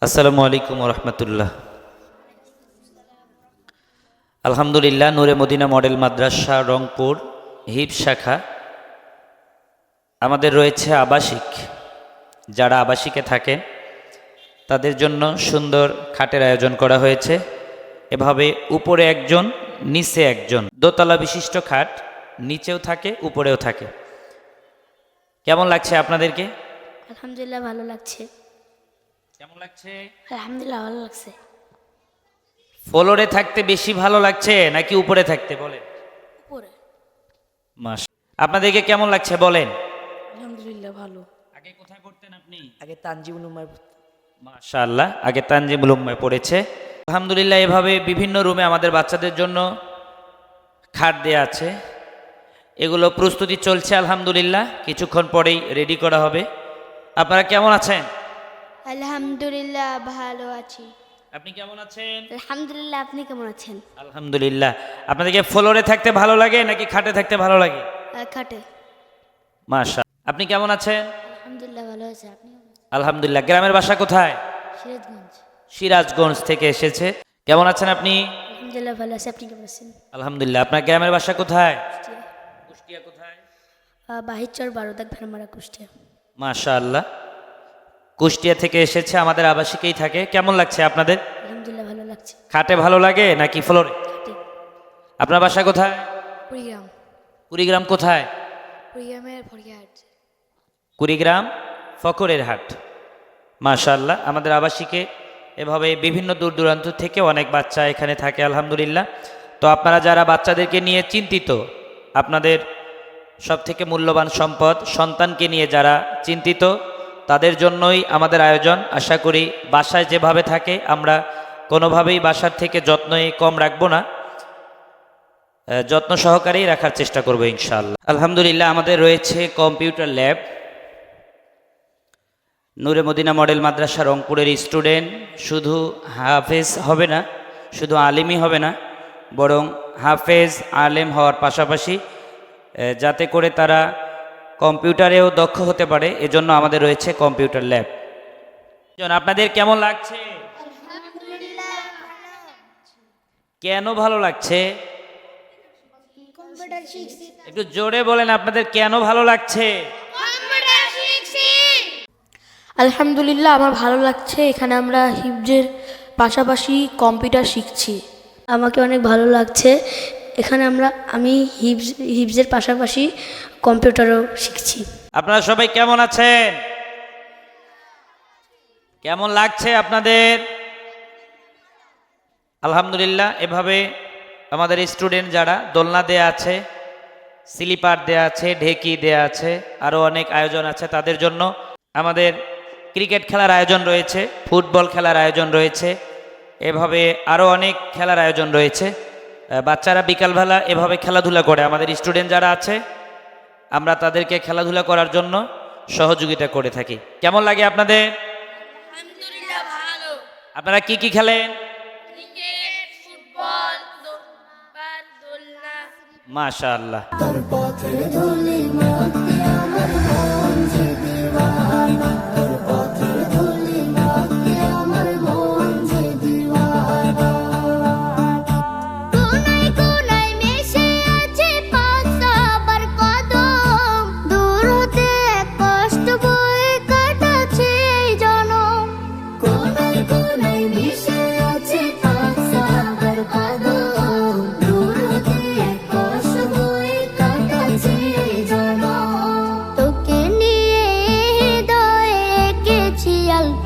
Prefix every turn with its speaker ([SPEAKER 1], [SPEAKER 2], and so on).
[SPEAKER 1] আসসালামু আলাইকুম রহমতুল্লাহ। আলহামদুলিল্লাহ, নূরে মদিনা মডেল মাদ্রাসা রংপুর হিফজ শাখা আমাদের রয়েছে আবাসিক। যারা আবাসিকে থাকেন তাদের জন্য সুন্দর খাটের আয়োজন করা হয়েছে। এভাবে উপরে একজন, নিচে একজন, দোতলা বিশিষ্ট খাট, নিচেও থাকে উপরেও থাকে। কেমন লাগছে আপনাদেরকে?
[SPEAKER 2] আলহামদুলিল্লাহ ভালো লাগছে।
[SPEAKER 1] কেমন লাগছে?
[SPEAKER 2] আলহামদুলিল্লাহ ভালো লাগছে।
[SPEAKER 1] ফ্লোরে থাকতে বেশি ভালো লাগছে নাকি উপরে থাকতে? বলেন।
[SPEAKER 2] উপরে।
[SPEAKER 1] আপনাদেরকে কেমন লাগছে বলেন?
[SPEAKER 2] আলহামদুলিল্লাহ ভালো।
[SPEAKER 1] আগে কোথায় পড়তেন আপনি?
[SPEAKER 2] আগে তানজিমুল উম্মায়
[SPEAKER 1] মাশাআল্লাহ, আগে তানজিমুল উম্মায় পড়েছে। আলহামদুলিল্লাহ, এভাবে বিভিন্ন রুমে আমাদের বাচ্চাদের জন্য খাট দেয়া আছে। এগুলো প্রস্তুতি চলছে আলহামদুলিল্লাহ, কিছুক্ষণ পরেই রেডি করা হবে। আপনারা কেমন আছেন?
[SPEAKER 2] আলহামদুলিল্লাহ ভালো আছি।
[SPEAKER 1] আপনি কেমন আছেন?
[SPEAKER 2] আলহামদুলিল্লাহ, আপনি কেমন আছেন?
[SPEAKER 1] আলহামদুলিল্লাহ। আপনাদেরকে ফ্লোরে থাকতে ভালো লাগে নাকি খাটে থাকতে ভালো লাগে?
[SPEAKER 2] খাটে।
[SPEAKER 1] মাশাআল্লাহ। আপনি কেমন আছেন?
[SPEAKER 2] আলহামদুলিল্লাহ ভালো আছে। আপনি?
[SPEAKER 1] আলহামদুলিল্লাহ। গ্রামের বাসা কোথায়?
[SPEAKER 2] সিরাজগঞ্জ।
[SPEAKER 1] সিরাজগঞ্জ থেকে এসেছে। কেমন আছেন আপনি?
[SPEAKER 2] আলহামদুলিল্লাহ ভালো আছে। আপনি কেমন আছেন?
[SPEAKER 1] আলহামদুলিল্লাহ। আপনার গ্রামের বাসা কোথায়? কুষ্টিয়া কোথায়?
[SPEAKER 2] বাহিরচর বারোদাক ভেড়ামারা কুষ্টিয়া।
[SPEAKER 1] মাশাআল্লাহ, কুষ্টিয়া থেকে এসেছে, আমাদের আবাসিকেই থাকে। কেমন লাগছে আপনাদের?
[SPEAKER 2] আলহামদুলিল্লাহ ভালো লাগছে।
[SPEAKER 1] খাটে ভালো লাগে নাকি ফ্লোরে?
[SPEAKER 2] খাটে।
[SPEAKER 1] আপনার বাসা কোথায়?
[SPEAKER 2] কুড়িগ্রাম।
[SPEAKER 1] কুড়িগ্রাম কোথায়?
[SPEAKER 2] কুড়িগ্রামের ফরিয়াহাট।
[SPEAKER 1] কুড়িগ্রাম ফকরের হাট। মাশাআল্লাহ, আমাদের আবাসিকে এভাবে বিভিন্ন দূর দূরান্ত থেকে অনেক বাচ্চা এখানে থাকে আলহামদুলিল্লাহ। তো আপনারা যারা বাচ্চাদেরকে নিয়ে চিন্তিত, আপনাদের সবথেকে মূল্যবান সম্পদ সন্তানকে নিয়ে যারা চিন্তিত, তাদের জন্যই আমাদের আয়োজন। আশা করি বাসায় যেভাবে থাকে আমরা কোনোভাবেই বাসার থেকে যত্নই কম রাখবো না, যত্ন সহকারেই রাখার চেষ্টা করবো ইনশাআল্লাহ। আলহামদুলিল্লাহ, আমাদের রয়েছে কম্পিউটার ল্যাব। নূরে মদিনা মডেল মাদ্রাসা রংপুরের স্টুডেন্ট শুধু হাফেজ হবে না, শুধু আলিমই হবে না, বরং হাফেজ আলেম হওয়ার পাশাপাশি যাতে করে তারা কম্পিউটারেও দক্ষ হতে পারে, এজন্য আমাদের রয়েছে কম্পিউটার ল্যাব। আপনাদের কেমন লাগছে? কেন ভালো লাগছে? একটু জোরে বলেন, আপনাদের কেন ভালো লাগছে?
[SPEAKER 2] আলহামদুলিল্লাহ আমার ভালো লাগছে। এখানে আমরা হিফজের পাশাপাশি কম্পিউটার শিখছি। আমাকে অনেক ভালো লাগছে। এখানে আমি হিফজের পাশাপাশি কম্পিউটারও শিখছি।
[SPEAKER 1] আপনারা সবাই কেমন আছেন? কেমন লাগছে আপনাদের? আলহামদুলিল্লাহ, এভাবে আমাদের স্টুডেন্ট যারা, দোলনা দেয়া আছে, স্লিপার দেয়া আছে, ঢেকি দেয়া আছে, আরও অনেক আয়োজন আছে তাদের জন্য। আমাদের ক্রিকেট খেলার আয়োজন রয়েছে, ফুটবল খেলার আয়োজন রয়েছে, এভাবে আরও অনেক খেলার আয়োজন রয়েছে। বাচ্চারা বিকালবেলা এভাবে খেলাধুলা করে। আমাদের স্টুডেন্ট যারা আছে আমরা তাদেরকে খেলাধুলা করার জন্য সহযোগিতা করে থাকি। কেমন লাগে আপনাদের?
[SPEAKER 2] আলহামদুলিল্লাহ ভালো।
[SPEAKER 1] আপনারা কি কি খেলেন?
[SPEAKER 2] ক্রিকেট, ফুটবল, দোলনা।
[SPEAKER 1] মাশাআল্লাহ।
[SPEAKER 2] তোকে নিয়ে হৃদয়ে এঁকেছি অল্প